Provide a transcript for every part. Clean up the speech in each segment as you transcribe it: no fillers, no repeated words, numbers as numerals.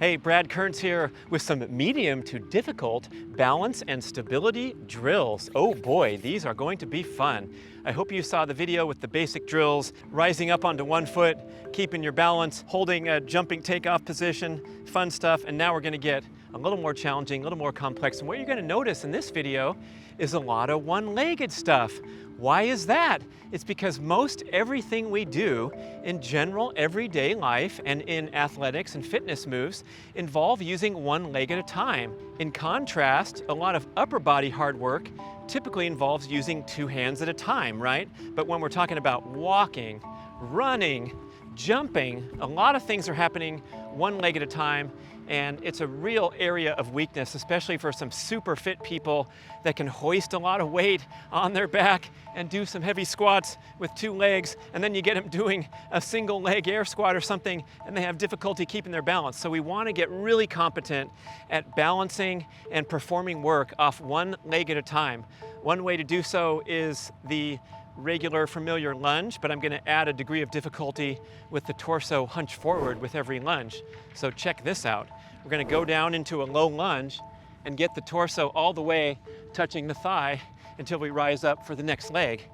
Hey, Brad Kearns here with some medium to difficult balance and stability drills. Oh boy, these are going to be fun. I hope you saw the video with the basic drills, rising up onto one foot, keeping your balance, holding a jumping takeoff position, fun stuff. And now we're gonna get a little more challenging, a little more complex. And what you're gonna notice in this video is a lot of one-legged stuff. Why is that? It's because most everything we do in general everyday life and in athletics and fitness moves involve using one leg at a time. In contrast, a lot of upper body hard work typically involves using two hands at a time, right? But when we're talking about walking, running, jumping, a lot of things are happening one leg at a time, and it's a real area of weakness, especially for some super fit people that can hoist a lot of weight on their back and do some heavy squats with two legs, and then you get them doing a single leg air squat or something, and they have difficulty keeping their balance. So we want to get really competent at balancing and performing work off one leg at a time. One way to do so is the regular familiar lunge, but I'm going to add a degree of difficulty with the torso hunch forward with every lunge. So check this out. We're going to go down into a low lunge and get the torso all the way touching the thigh until we rise up for the next leg.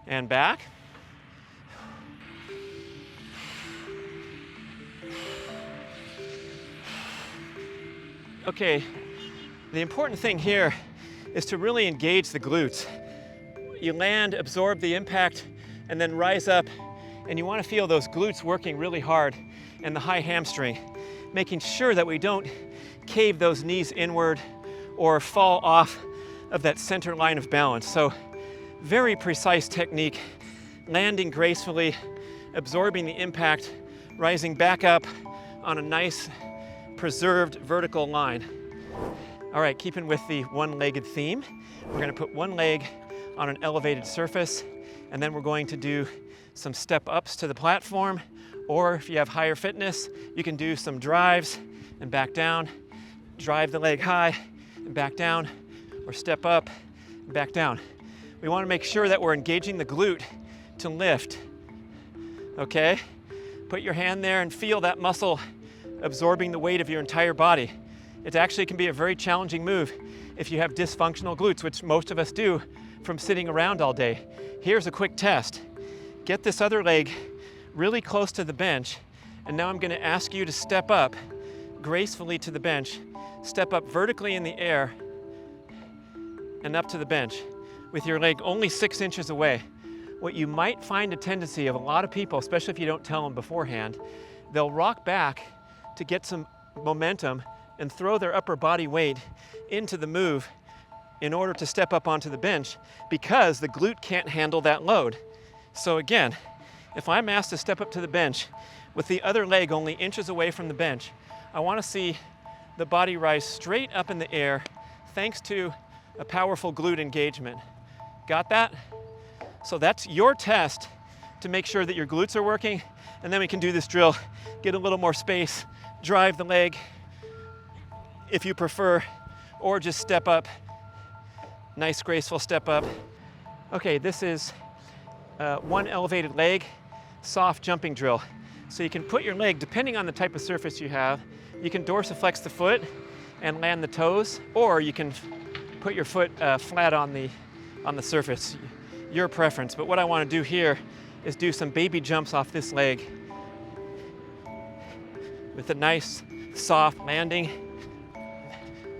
And back. Okay. The important thing here is to really engage the glutes. You land, absorb the impact, and then rise up, and you want to feel those glutes working really hard and the high hamstring, making sure that we don't cave those knees inward or fall off of that center line of balance. So very precise technique, landing gracefully, absorbing the impact, rising back up on a nice preserved vertical line. All right, keeping with the one-legged theme, we're going to put one leg on an elevated surface, and then we're going to do some step-ups to the platform, or if you have higher fitness, you can do some drives and back down, drive the leg high and back down, or step up and back down. We want to make sure that we're engaging the glute to lift, okay? Put your hand there and feel that muscle absorbing the weight of your entire body. It actually can be a very challenging move if you have dysfunctional glutes, which most of us do from sitting around all day. Here's a quick test. Get this other leg really close to the bench, and now I'm going to ask you to step up gracefully to the bench, step up vertically in the air, and up to the bench with your leg only 6 inches away. What you might find a tendency of a lot of people, especially if you don't tell them beforehand, they'll rock back to get some momentum and throw their upper body weight into the move in order to step up onto the bench because the glute can't handle that load. So again, if I'm asked to step up to the bench with the other leg only inches away from the bench, I want to see the body rise straight up in the air thanks to a powerful glute engagement. Got that? So that's your test to make sure that your glutes are working, and then we can do this drill. Get a little more space, drive the leg if you prefer, or just step up. Nice graceful step up. Okay, this is one elevated leg, soft jumping drill. So you can put your leg, depending on the type of surface you have, you can dorsiflex the foot and land the toes, or you can put your foot flat on the surface. Your preference. But what I want to do here is do some baby jumps off this leg with a nice soft landing.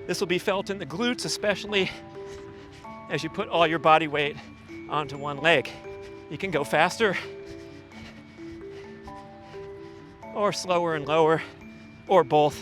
This will be felt in the glutes, especially as you put all your body weight onto one leg. You can go faster or slower and lower, or both.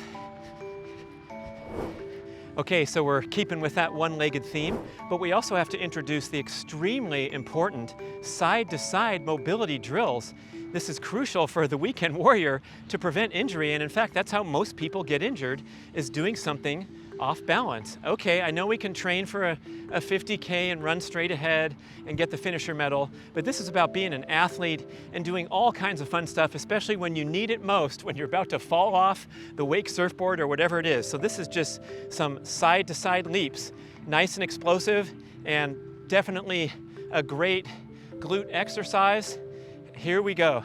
Okay, so we're keeping with that one-legged theme, but we also have to introduce the extremely important side-to-side mobility drills. This is crucial for the weekend warrior to prevent injury, and in fact, that's how most people get injured, is doing something off balance. Okay, I know we can train for a 50K and run straight ahead and get the finisher medal, but this is about being an athlete and doing all kinds of fun stuff, especially when you need it most, when you're about to fall off the wake surfboard or whatever it is. So this is just some side-to-side leaps, nice and explosive, and definitely a great glute exercise here we go.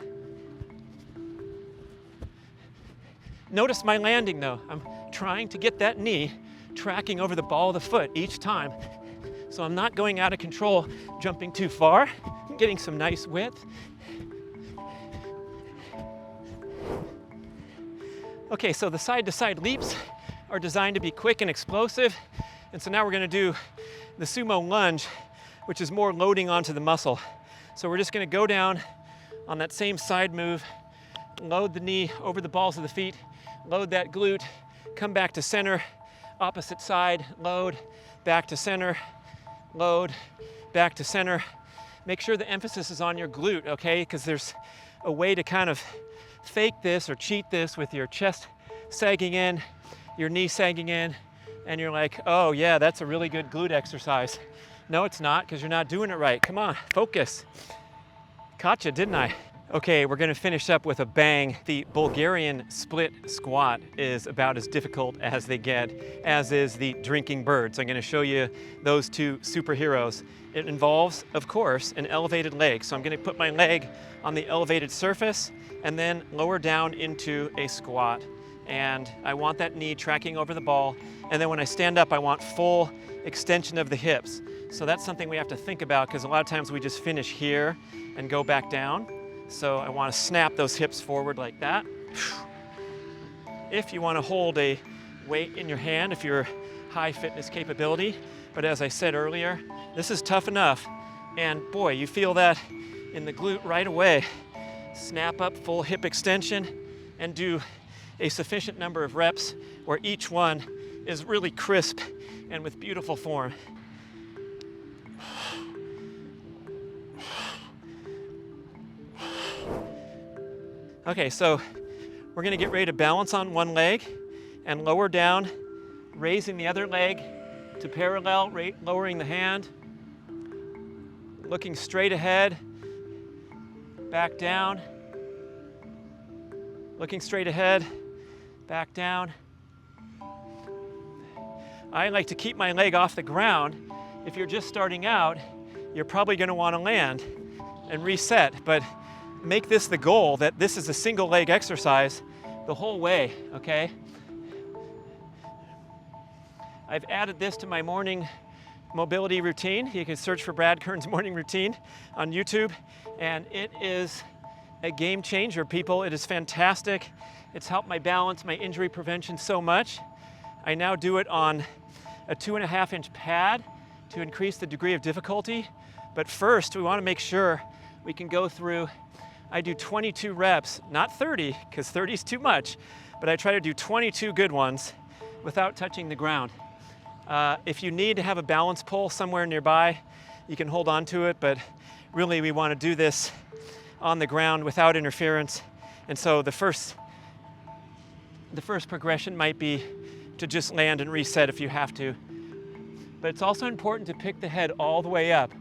Notice my landing though. I'm trying to get that knee tracking over the ball of the foot each time. So I'm not going out of control, jumping too far. I'm getting some nice width. Okay, so the side-to-side leaps are designed to be quick and explosive. And so now we're gonna do the Sumo Lunge, which is more loading onto the muscle. So we're just gonna go down on that same side move, load the knee over the balls of the feet, load that glute, come back to center, opposite side, load, back to center, load, back to center. Make sure the emphasis is on your glute, okay? Because there's a way to kind of fake this or cheat this with your chest sagging in, your knee sagging in, and you're like, oh yeah, that's a really good glute exercise. No, it's not, because you're not doing it right. Come on, focus. Caught you, didn't I? Okay, we're gonna finish up with a bang. The Bulgarian split squat is about as difficult as they get, as is the drinking bird. So I'm gonna show you those two superheroes. It involves, of course, an elevated leg. So I'm gonna put my leg on the elevated surface and then lower down into a squat. And I want that knee tracking over the ball. And then when I stand up, I want full extension of the hips. So that's something we have to think about, because a lot of times we just finish here and go back down. So I want to snap those hips forward like that. If you want to hold a weight in your hand, if you're high fitness capability, but as I said earlier, this is tough enough. And boy, you feel that in the glute right away. Snap up full hip extension and do a sufficient number of reps where each one is really crisp and with beautiful form. Okay, so we're gonna get ready to balance on one leg and lower down, raising the other leg to parallel, lowering the hand, looking straight ahead, back down, looking straight ahead, back down. I like to keep my leg off the ground. If you're just starting out, you're probably gonna wanna land and reset, but make this the goal, that this is a single leg exercise the whole way, okay? I've added this to my morning mobility routine. You can search for Brad Kearns morning routine on YouTube, and it is a game changer, people. It is fantastic. It's helped my balance, my injury prevention so much. I now do it on a 2.5-inch pad to increase the degree of difficulty. But first, we want to make sure we can go through. I do 22 reps, not 30, because 30 is too much, but I try to do 22 good ones without touching the ground. If you need to have a balance pole somewhere nearby, you can hold on to it, but really we want to do this on the ground without interference. And so the first progression might be to just land and reset if you have to. But it's also important to pick the head all the way up.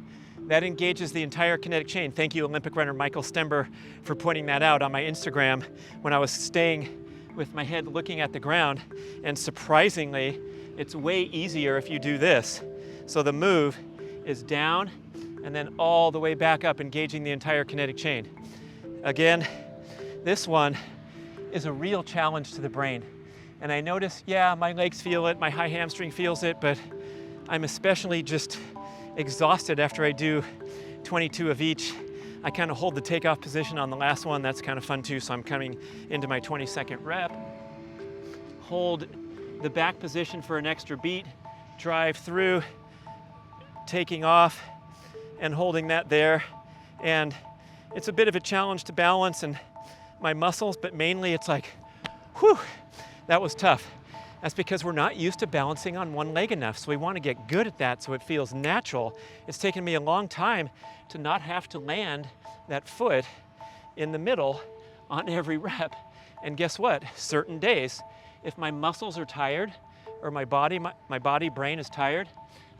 That engages the entire kinetic chain. Thank you, Olympic runner Michael Stember, for pointing that out on my Instagram when I was staying with my head looking at the ground. And surprisingly, it's way easier if you do this. So the move is down and then all the way back up, engaging the entire kinetic chain. Again, this one is a real challenge to the brain. And I notice, yeah, my legs feel it, my high hamstring feels it, but I'm especially just exhausted after I do 22 of each. I kind of hold the takeoff position on the last one. That's kind of fun too. So I'm coming into my 22nd rep. Hold the back position for an extra beat. Drive through, taking off and holding that there. And it's a bit of a challenge to balance and my muscles, but mainly it's like, whew, that was tough. That's because we're not used to balancing on one leg enough. So we want to get good at that so it feels natural. It's taken me a long time to not have to land that foot in the middle on every rep. And guess what? Certain days, if my muscles are tired or my body brain is tired,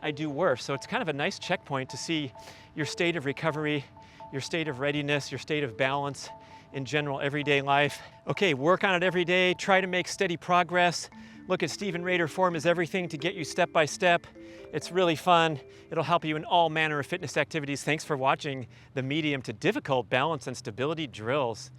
I do worse. So it's kind of a nice checkpoint to see your state of recovery, your state of readiness, your state of balance in general everyday life. Okay, work on it every day. Try to make steady progress. look at Stephen Rader Form is Everything to get you step by step. It's really fun. It'll help you in all manner of fitness activities. Thanks for watching the medium to difficult balance and stability drills.